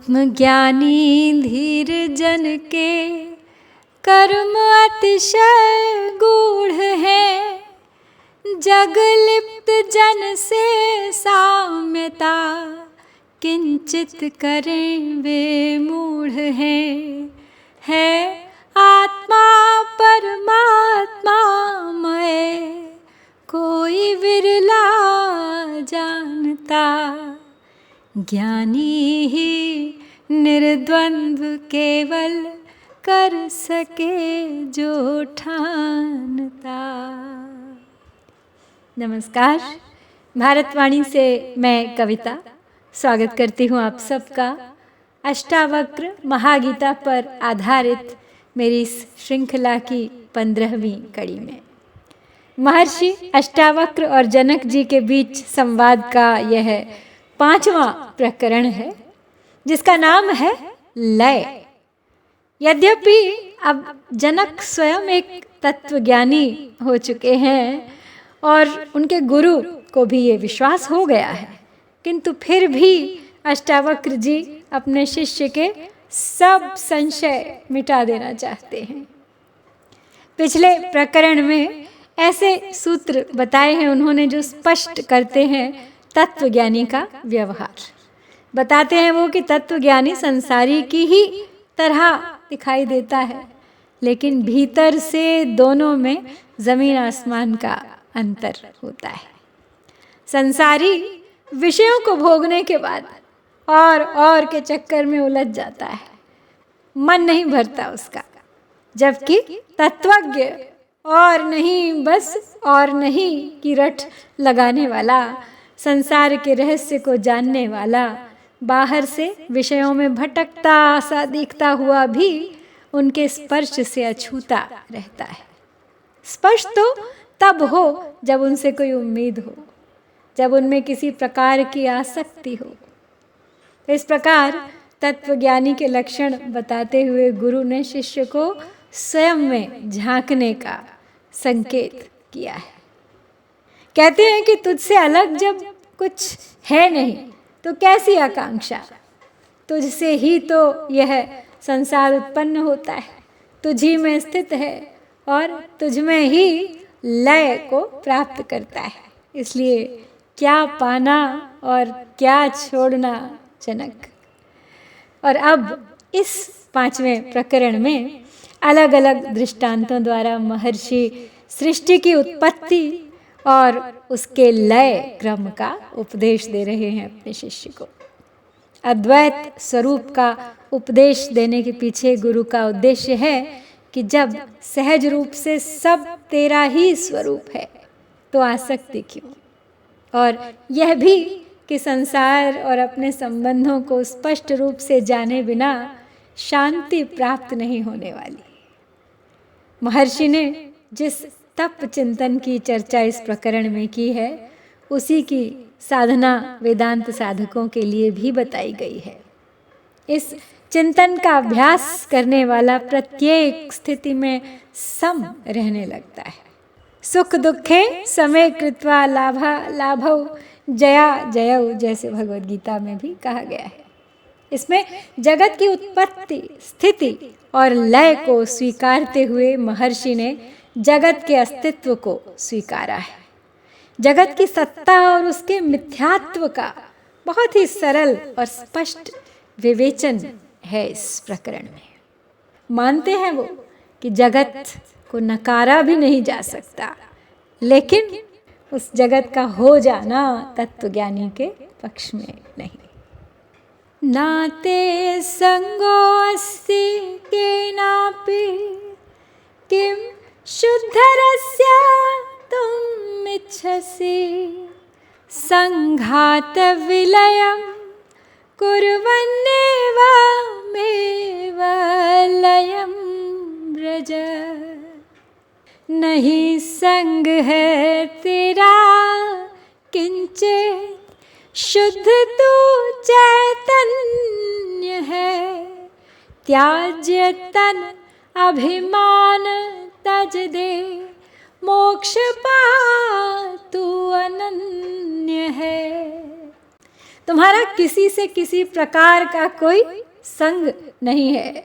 आत्मज्ञानी धीर जन के कर्म अतिशय गूढ़ है, जग लिप्त जन से साम्यता किंचित करें वे मूढ़ है आत्मा परमात्मा मय कोई विरला जानता, ज्ञानी ही निर्द्वंद्व केवल कर सके जो ठानता। नमस्कार, भारतवाणी से मैं कविता स्वागत करती हूँ आप सबका अष्टावक्र महागीता पर आधारित मेरी इस श्रृंखला की 15वीं कड़ी में। महर्षि अष्टावक्र और जनक जी के बीच संवाद का यह 5वां प्रकरण है, जिसका नाम है लय। यद्यपि अब जनक स्वयं एक तत्वज्ञानी हो चुके हैं और उनके गुरु को भी ये विश्वास हो गया है, किंतु फिर भी अष्टावक्र जी अपने शिष्य के सब संशय मिटा देना चाहते हैं। पिछले प्रकरण में ऐसे सूत्र बताए हैं उन्होंने जो स्पष्ट करते हैं तत्वज्ञानी का व्यवहार। बताते हैं वो कि तत्वज्ञानी संसारी की ही तरह दिखाई देता है, लेकिन भीतर से दोनों में जमीन आसमान का अंतर होता है। संसारी विषयों को भोगने के बाद और के चक्कर में उलझ जाता है, मन नहीं भरता उसका, जबकि तत्वज्ञ और नहीं बस और नहीं की रट लगाने वाला, संसार के रहस्य को जानने वाला, बाहर से विषयों में भटकता सा दिखता हुआ भी उनके स्पर्श से अछूता रहता है। स्पर्श तो तब हो जब उनसे कोई उम्मीद हो, जब उनमें किसी प्रकार की आसक्ति हो। इस प्रकार तत्वज्ञानी के लक्षण बताते हुए गुरु ने शिष्य को स्वयं में झांकने का संकेत किया है। कहते हैं कि तुझसे अलग जब कुछ है नहीं तो कैसी आकांक्षा, तुझसे ही तो यह संसार उत्पन्न होता है, तुझी में स्थित है और तुझ में ही लय को प्राप्त करता है। इसलिए क्या पाना और क्या छोड़ना जनक। और अब इस 5वें प्रकरण में अलग अलग दृष्टांतों द्वारा महर्षि सृष्टि की उत्पत्ति और उसके लय क्रम का उपदेश दे रहे हैं अपने शिष्य को। अद्वैत स्वरूप का उपदेश देने के पीछे गुरु का उद्देश्य है कि जब सहज रूप से सब तेरा ही स्वरूप है तो आसक्ति क्यों, और यह भी कि संसार और अपने संबंधों को स्पष्ट रूप से जाने बिना शांति प्राप्त नहीं होने वाली। महर्षि ने जिस तप चिंतन की चर्चा इस प्रकरण में की है, उसी की साधना वेदांत साधकों के लिए भी बताई गई है। इस चिंतन का अभ्यास करने वाला प्रत्येक स्थिति में सम रहने लगता है। सुख दुखे समय कृत्वा लाभा लाभौ जया जयौ, जैसे भगवद गीता में भी कहा गया है। इसमें जगत की उत्पत्ति, स्थिति और लय को स्वीकारते हुए महर्षि ने जगत के अस्तित्व को स्वीकारा है। जगत की सत्ता और उसके मिथ्यात्व का बहुत ही सरल और स्पष्ट विवेचन है इस प्रकरण में। मानते हैं वो कि जगत को नकारा भी नहीं जा सकता, लेकिन उस जगत का हो जाना तत्वज्ञानी के पक्ष में नहीं। नाते संगो अस्ति केनापि किम शुद्धरस्य तुम इच्छसि, संघात विलयम कुर्वन्नेव मेव लयम व्रज। नहीं संग है तेरा किंचित, शुद्ध तू चैतन्य है, त्याज्य तन अभिमान तज दे, मोक्ष पा तू अनन्य है। तुम्हारा किसी से किसी प्रकार का कोई संग नहीं है,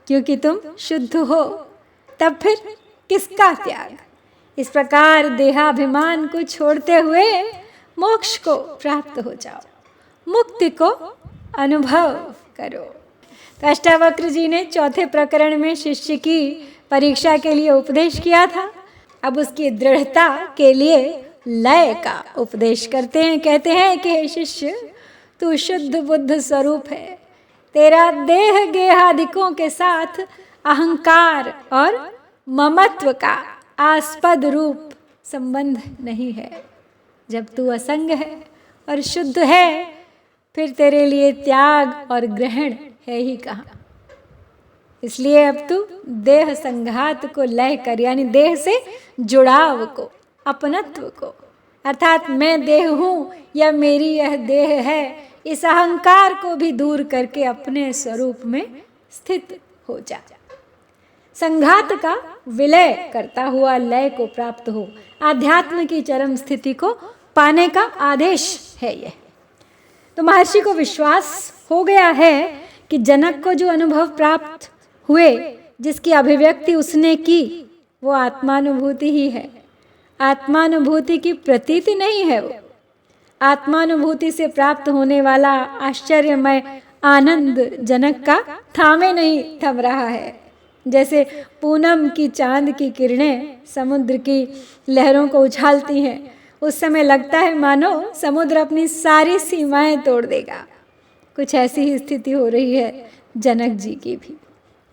क्योंकि तुम शुद्ध हो। तब फिर किसका त्याग? इस प्रकार देहाभिमान को छोड़ते हुए मोक्ष को प्राप्त हो जाओ, मुक्ति को अनुभव करो। तो अष्टावक्र जी ने चौथे प्रकरण में शिष्य की परीक्षा के लिए उपदेश किया था। अब उसकी दृढ़ता के लिए लय का उपदेश करते हैं। कहते हैं कि हे शिष्य, तू शुद्ध बुद्ध स्वरूप है। तेरा देह गेहादिकों के साथ अहंकार और ममत्व का आस्पद रूप संबंध नहीं है। जब तू असंग है और शुद्ध है, फिर तेरे लिए त्याग और ग्रहण है ही कहाँ। इसलिए अब तू देह संघात को लय कर, यानी देह से जुड़ाव को, अपनत्व को, अर्थात मैं देह हूँ या मेरी यह देह है, इस अहंकार को भी दूर करके अपने स्वरूप में स्थित हो जा। संघात का विलय करता हुआ लय को प्राप्त हो, आध्यात्म की चरम स्थिति को पाने का आदेश है यह। तो महर्षि को विश्वास हो गया है कि जनक को जो अनुभव प्राप्त हुए, जिसकी अभिव्यक्ति उसने की, वो आत्मानुभूति ही है। आत्मानुभूति की प्रतीति नहीं है वो। आत्मानुभूति से प्राप्त होने वाला आश्चर्यमय आनंद जनक का थामे नहीं थम रहा है। जैसे पूनम की चांद की किरणें समुद्र की लहरों को उछालती हैं, उस समय लगता है मानो समुद्र अपनी सारी सीमाएं तोड़ देगा। कुछ ऐसी ही स्थिति हो रही है जनक जी की भी।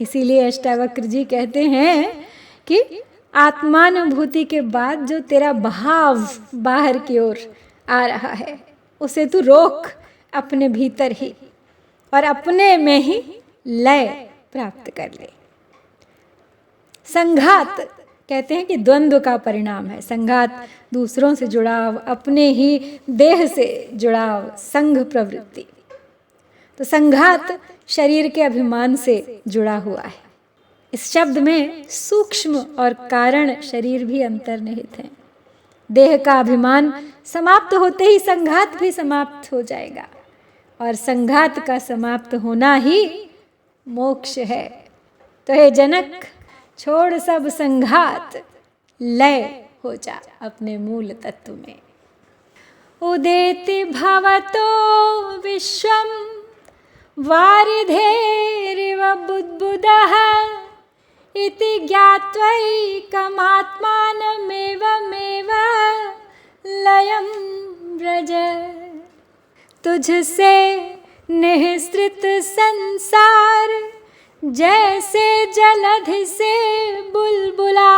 इसीलिए अष्टावक्र जी कहते हैं कि आत्मानुभूति के बाद जो तेरा बहाव बाहर की ओर आ रहा है, उसे तू रोक अपने भीतर ही, और अपने में ही लय प्राप्त कर ले। संघात कहते हैं कि द्वंद्व का परिणाम है। संघात दूसरों से जुड़ाव, अपने ही देह से जुड़ाव, संघ प्रवृत्ति। तो संघात शरीर के अभिमान से जुड़ा हुआ है। इस शब्द में सूक्ष्म और कारण शरीर भी अंतर्निहित है। देह का अभिमान समाप्त होते ही संघात भी समाप्त हो जाएगा, और संघात का समाप्त होना ही मोक्ष है। तो हे जनक, छोड़ सब संघात, लय हो जा अपने मूल तत्व में। उदेति भवतो विश्वम वारिधेरिव बुद्बुदः इति ज्ञात्वैकमात्मानमेवमेव लयं व्रज। तुझसे निःसृत संसार जैसे जलधि से बुलबुला,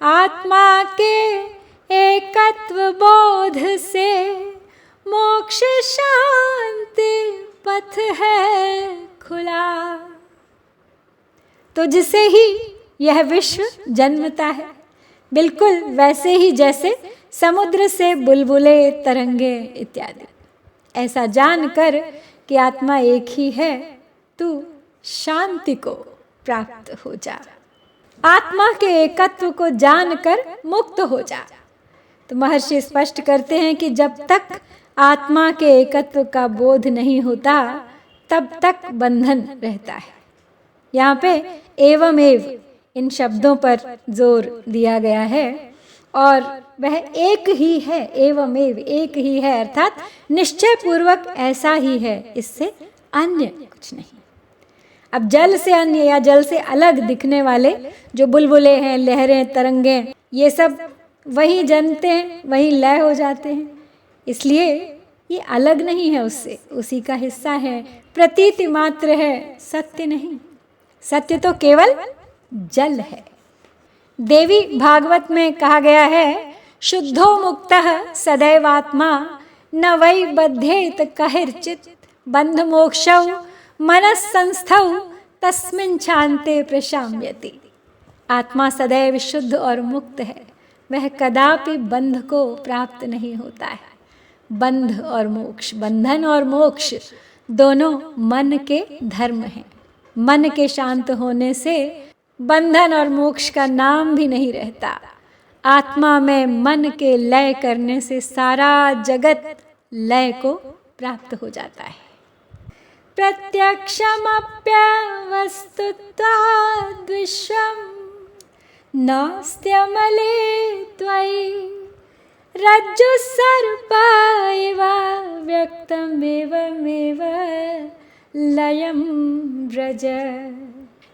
आत्मा के एकत्व बोध से मोक्ष शांति पथ है खुला। तुझसे ही यह विश्व जन्मता है, बिल्कुल वैसे ही जैसे समुद्र से बुलबुले, तरंगे इत्यादि। ऐसा जानकर कि आत्मा एक ही है, तू शांति को प्राप्त हो जा। आत्मा के एकत्व को जानकर मुक्त हो जा। तो महर्षि स्पष्ट करते हैं कि जब तक आत्मा के एकत्व का बोध नहीं होता, तब तक बंधन रहता है। यहाँ पे एवमेव इन शब्दों पर जोर दिया गया है, और वह एक ही है। एवमेव एक ही है, अर्थात निश्चय पूर्वक ऐसा ही है, इससे अन्य कुछ नहीं। अब जल से अन्य या जल से अलग दिखने वाले जो बुलबुले हैं, लहरें, तरंगे, ये सब वही जन्मते हैं, वही लय हो जाते हैं। इसलिए ये अलग नहीं है उससे, उसी का हिस्सा है, प्रतीति मात्र है, सत्य नहीं। सत्य तो केवल जल है। देवी भागवत में कहा गया है, शुद्धो मुक्तः सदैवात्मा न वै बध्येत कहिर्चित् बंध मोक्षौ मनस्संस्थौ तस्मिन् शान्ते प्रशाम्यति। आत्मा सदैव शुद्ध और मुक्त है, वह कदापि बंध को प्राप्त नहीं होता है। बंध और मोक्ष, बंधन और मोक्ष दोनों मन के धर्म हैं। मन के शांत होने से बंधन और मोक्ष का नाम भी नहीं रहता। आत्मा में मन के लय करने से सारा जगत लय को प्राप्त हो जाता है। प्रत्यक्षमप्यवस्तुत्वाद् विश्वं नास्त्यमले त्वयि रज्जु सर्प इव व्यक्तमेवमेव लयं व्रज।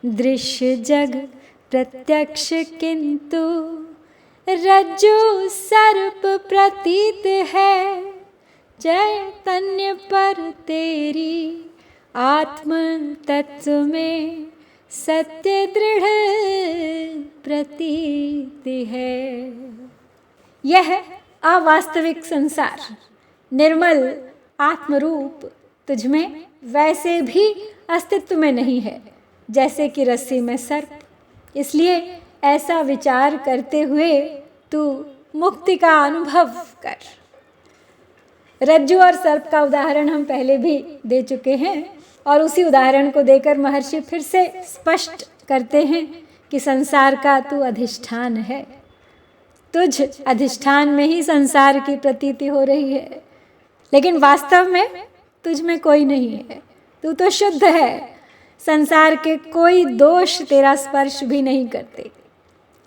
दृश्य जग प्रत्यक्ष किंतु रज्जु सर्प प्रतीत है। चैतन्य पर तेरी आत्म तत्व में सत्य दृढ़ प्रतीति है। यह अवास्तविक संसार निर्मल आत्मरूप तुझमें वैसे भी अस्तित्व में नहीं है जैसे कि रस्सी में सर्प। इसलिए ऐसा विचार करते हुए तू मुक्ति का अनुभव कर। रज्जु और सर्प का उदाहरण हम पहले भी दे चुके हैं और उसी उदाहरण को देकर महर्षि फिर से स्पष्ट करते हैं कि संसार का तू अधिष्ठान है। तुझ अधिष्ठान में ही संसार की प्रतीति हो रही है, लेकिन वास्तव में तुझ में कोई नहीं है। तू तो शुद्ध है। संसार के कोई दोष तेरा स्पर्श भी नहीं करते।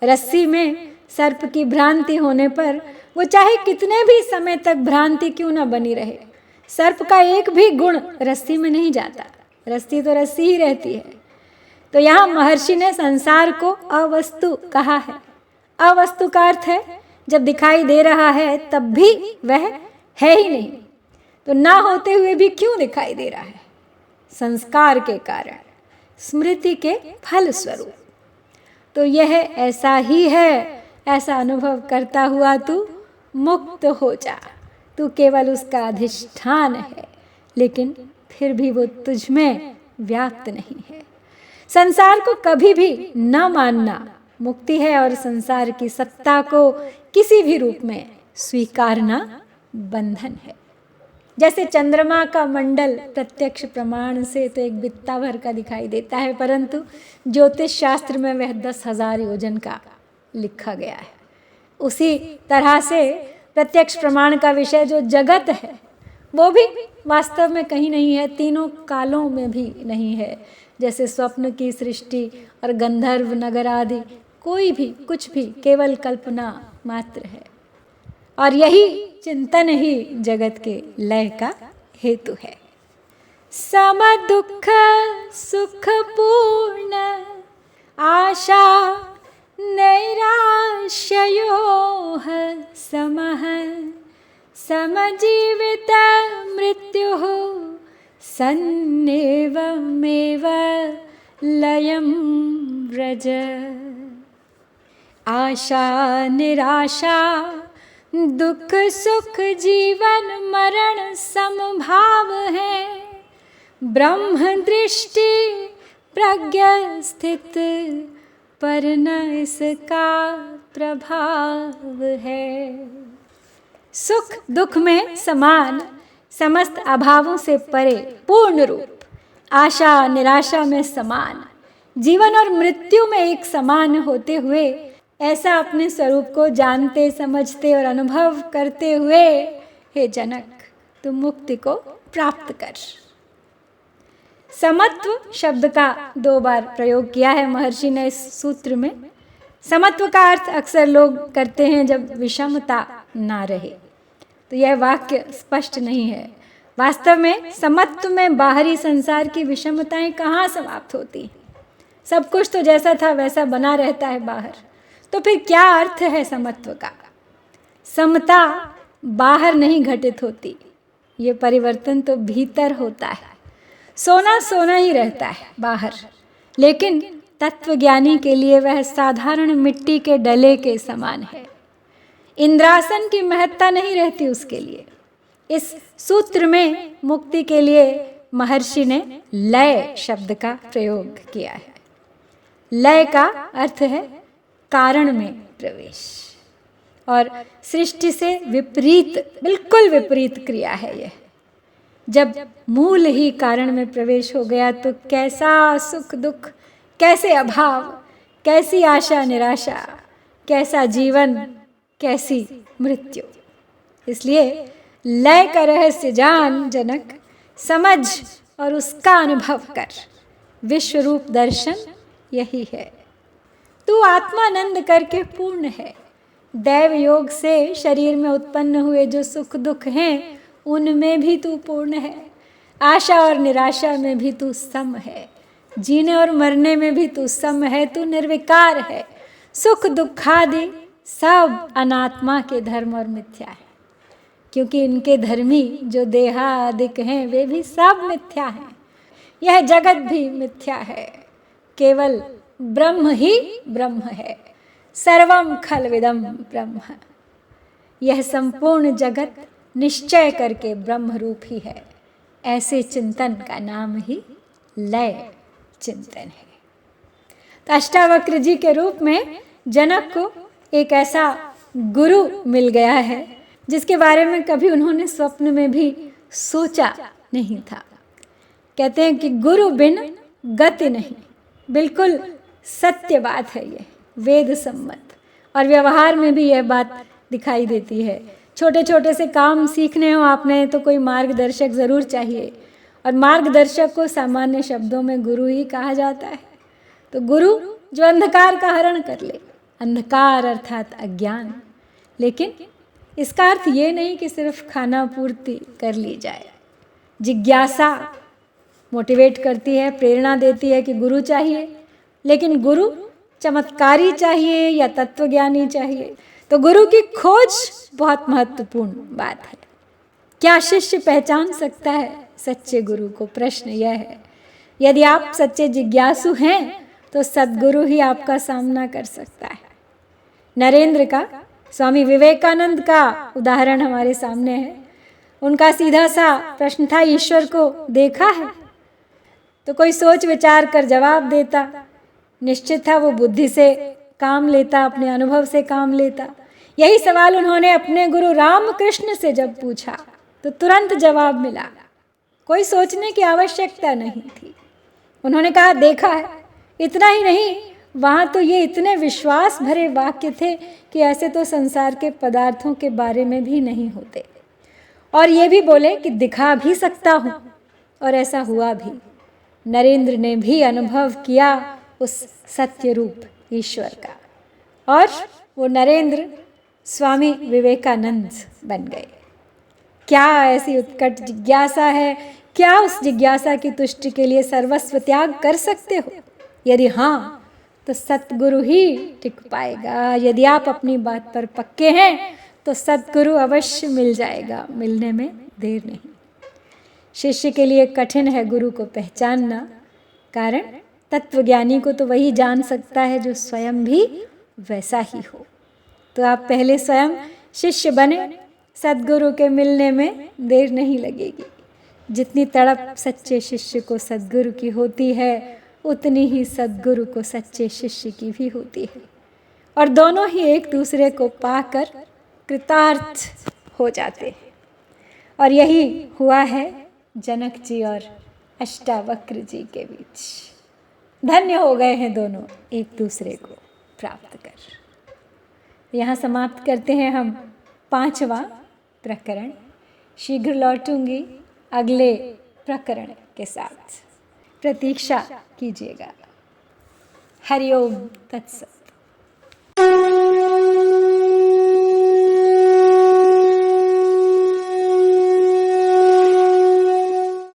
रस्सी में सर्प की भ्रांति होने पर वो चाहे कितने भी समय तक भ्रांति क्यों न बनी रहे, सर्प का एक भी गुण रस्सी में नहीं जाता। रस्सी तो रस्सी ही रहती है। तो यहाँ महर्षि ने संसार को अवस्तु कहा है। अवस्तु का अर्थ है जब दिखाई दे रहा है तब भी वह है ही नहीं। तो ना होते हुए भी क्यों दिखाई दे रहा है? संस्कार के कारण, स्मृति के फल स्वरूप। तो यह ऐसा ही है, ऐसा अनुभव करता हुआ तू मुक्त हो जा। तू केवल उसका अधिष्ठान है, लेकिन फिर भी वो तुझ में व्याप्त नहीं है। संसार को कभी भी न मानना मुक्ति है और संसार की सत्ता को किसी भी रूप में स्वीकारना बंधन है। जैसे चंद्रमा का मंडल प्रत्यक्ष प्रमाण से तो एक बित्ता भर का दिखाई देता है, परंतु ज्योतिष शास्त्र में वह 10,000 योजन का लिखा गया है। उसी तरह से प्रत्यक्ष प्रमाण का विषय जो जगत है वो भी वास्तव में कहीं नहीं है, तीनों कालों में भी नहीं है। जैसे स्वप्न की सृष्टि और गंधर्व नगर आदि कोई भी कुछ भी केवल कल्पना मात्र है। और यही चिंतन ही जगत के लय का हेतु है। सम दुख सुख पूर्ण आशा नैराश्ययोः समः समजीवित मृत्युः सन्नेवमेव लयं व्रज। आशा निराशा दुख सुख जीवन मरण समभाव है। ब्रह्म दृष्टि प्रज्ञा स्थित पर न इसका प्रभाव है। सुख दुख में समान, समस्त अभावों से परे पूर्ण रूप, आशा निराशा में समान, जीवन और मृत्यु में एक समान होते हुए ऐसा अपने स्वरूप को जानते समझते और अनुभव करते हुए हे जनक तुम मुक्ति को प्राप्त कर। समत्व शब्द का 2 बार प्रयोग किया है महर्षि ने इस सूत्र में। समत्व का अर्थ अक्सर लोग करते हैं जब विषमता ना रहे, तो यह वाक्य स्पष्ट नहीं है। वास्तव में समत्व में बाहरी संसार की विषमताएं कहाँ समाप्त होती हैं? सब कुछ तो जैसा था वैसा बना रहता है बाहर। तो फिर क्या अर्थ है समत्व का? समता बाहर नहीं घटित होती, ये परिवर्तन तो भीतर होता है। सोना सोना ही रहता है बाहर, लेकिन तत्वज्ञानी के लिए वह साधारण मिट्टी के डले के समान है। इंद्रासन की महत्ता नहीं रहती उसके लिए। इस सूत्र में मुक्ति के लिए महर्षि ने लय शब्द का प्रयोग किया है। लय का अर्थ है कारण में प्रवेश, और सृष्टि से विपरीत, बिल्कुल विपरीत क्रिया है यह। जब मूल ही कारण में प्रवेश हो गया तो कैसा सुख दुख, कैसे अभाव, कैसी आशा निराशा, कैसा जीवन, कैसी मृत्यु। इसलिए लय का रहस्य जान जनक, समझ और उसका अनुभव कर, विश्व रूप दर्शन यही है। तू आत्मानंद करके पूर्ण है, दैव योग से शरीर में उत्पन्न हुए जो सुख दुख हैं उनमें भी तू पूर्ण है, आशा और निराशा में भी तू सम है, जीने और मरने में भी तू सम है, तू निर्विकार है, सुख दुखादि सब अनात्मा के धर्म और मिथ्या है, क्योंकि इनके धर्मी जो देहादिक हैं वे भी सब मिथ्या हैं। यह जगत भी मिथ्या है, केवल ब्रह्म ही ब्रह्म है, सर्वम खलविदम ब्रह्म। यह संपूर्ण जगत निश्चय करके ब्रह्म रूप ही है, ऐसे चिंतन का नाम ही लय चिंतन है। तो अष्टावक्र जी के रूप में जनक को एक ऐसा गुरु मिल गया है जिसके बारे में कभी उन्होंने स्वप्न में भी सोचा नहीं था। कहते हैं कि गुरु बिन गति नहीं, बिल्कुल सत्य बात है ये, वेद सम्मत, और व्यवहार में भी यह बात दिखाई देती है। छोटे छोटे से काम सीखने हो आपने तो कोई मार्गदर्शक ज़रूर चाहिए, और मार्गदर्शक को सामान्य शब्दों में गुरु ही कहा जाता है। तो गुरु जो अंधकार का हरण कर ले, अंधकार अर्थात अज्ञान, लेकिन इसका अर्थ ये नहीं कि सिर्फ खाना पूर्ति कर ली जाए। जिज्ञासा मोटिवेट करती है, प्रेरणा देती है कि गुरु चाहिए, लेकिन गुरु चमत्कारी चाहिए या तत्वज्ञानी चाहिए। तो गुरु की खोज बहुत महत्वपूर्ण बात है। क्या शिष्य पहचान सकता है सच्चे गुरु को? प्रश्न यह है। यदि आप सच्चे जिज्ञासु हैं तो सद्गुरु ही आपका सामना कर सकता है। नरेंद्र का, स्वामी विवेकानंद का उदाहरण हमारे सामने है। उनका सीधा सा प्रश्न था, ईश्वर को देखा है? तो कोई सोच विचार कर जवाब देता। निश्चित था वो बुद्धि से काम लेता, अपने अनुभव से काम लेता। यही सवाल उन्होंने अपने गुरु रामकृष्ण से जब पूछा तो तुरंत जवाब मिला, कोई सोचने की आवश्यकता नहीं थी। उन्होंने कहा देखा है। इतना ही नहीं, वहाँ तो ये इतने विश्वास भरे वाक्य थे कि ऐसे तो संसार के पदार्थों के बारे में भी नहीं होते। और ये भी बोले कि दिखा भी सकता हूँ, और ऐसा हुआ भी। नरेंद्र ने भी अनुभव किया उस सत्य रूप ईश्वर का, और वो नरेंद्र स्वामी विवेकानंद बन गए। क्या ऐसी उत्कट जिज्ञासा है? क्या उस जिज्ञासा की तुष्टि के लिए सर्वस्व त्याग कर सकते हो? यदि हाँ, तो सतगुरु ही टिक पाएगा। यदि आप अपनी बात पर पक्के हैं तो सतगुरु अवश्य मिल जाएगा, मिलने में देर नहीं। शिष्य के लिए कठिन है गुरु को पहचानना, कारण तत्वज्ञानी को तो वही जान सकता है जो स्वयं भी वैसा ही हो। तो आप पहले स्वयं शिष्य बने, सद्गुरु के मिलने में देर नहीं लगेगी। जितनी तड़प सच्चे शिष्य को सद्गुरु की होती है, उतनी ही सद्गुरु को सच्चे शिष्य की भी होती है, और दोनों ही एक दूसरे को पाकर कृतार्थ हो जाते हैं। और यही हुआ है जनक जी और अष्टावक्र जी के बीच। धन्य हो गए हैं दोनों एक दूसरे को प्राप्त कर। यहाँ समाप्त करते हैं हम 5वां प्रकरण। शीघ्र लौटूंगी अगले प्रकरण के साथ, प्रतीक्षा कीजिएगा। हरिओम तत्सत।